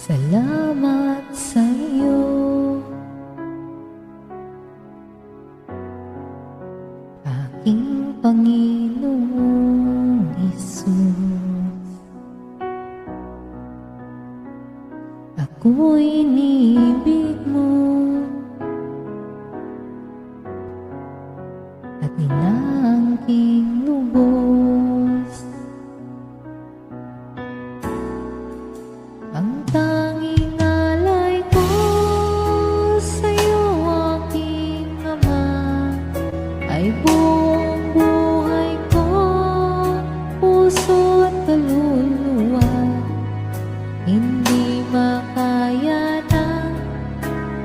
Salamat sa iyo, aking Panginoong Hesus. Ako'y inibig mo at inaangking lubos. Ang tanging alay ko sa'yo, aking Ama, ay buong buhay ko, puso at kaluluwa. Hindi makaya ng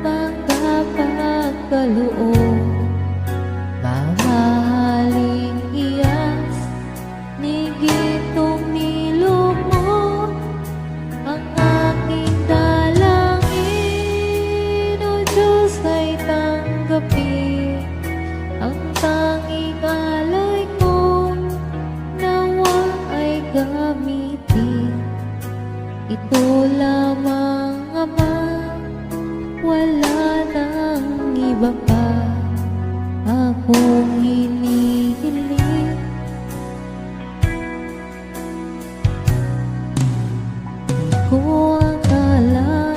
pagkapagkaloob, mamahaling iyas ni gintong nilog mo. Ang aking dalangin, O Diyos, ay tanggapin. Ang tanging alay ko, nawa ay gamitin. Ito lamang, Ama, wala nang iba pa akong hinihiling. Di ko akalain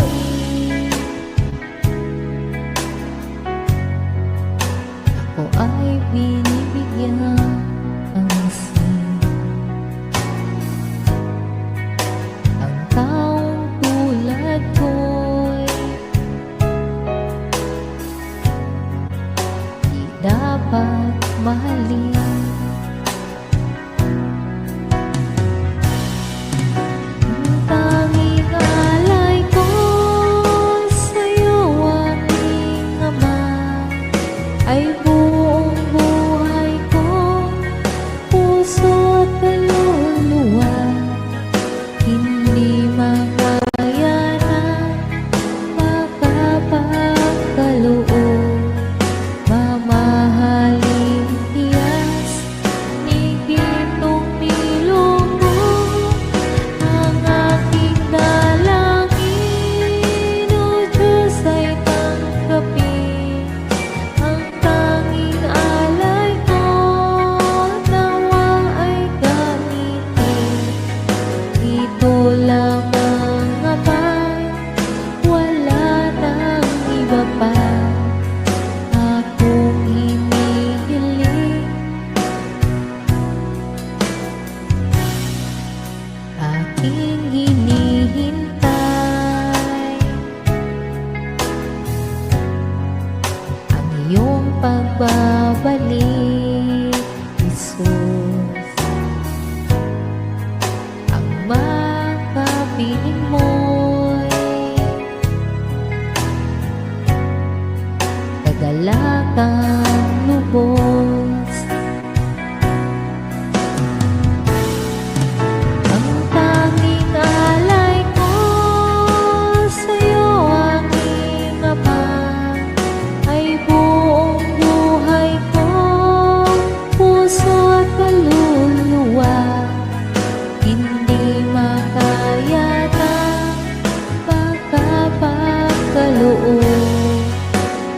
ako ay binibigyan ng asin. Ang taong tulad ko'y di dapat mahalin. Ang tanging alay ko sa'yo, aking Ama, ay buong buhay ko, puso at kaluluwa. Hindi makaya ng makapagkaloob, mamahaling iyas ni gintong nilog mo. Ang aking dalangin, O Diyos, ay tanggapin. Ang tanging alay ko, nawa ay gamitin. Ito lamang, Ama, wala nang iba pa akong hinihiling. Aking hinihintay ang iyong pagbabalik, Jesus. Ang makapiling mo'y kagalagang lubos. Ang tanging alay ko sa'yo, aking Ama, ay buong buhay ko, puso at kaluluwa. Hindi makaya ng pagkapagkaloob,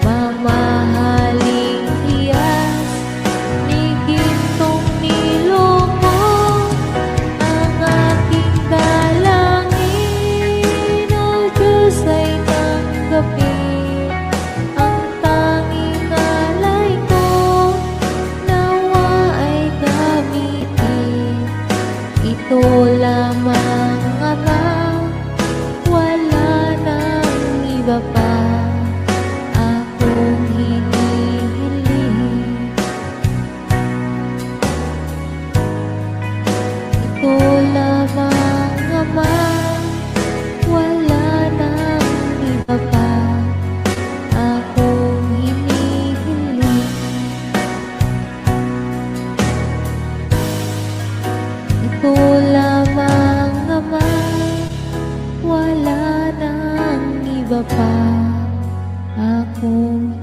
mamahaling iyas ni gintong nilog mo. Ang aking dalangin, O Diyos, ay tanggapin. Ang tanging alay ko, nawa ay gamitin. Ito lamang, Ama, wala nang iba pa akong hinihiling. Ito lamang, Ama, wala nang iba pa akong hinihiling. Ito lamang, Ama, wala nang iba pa akong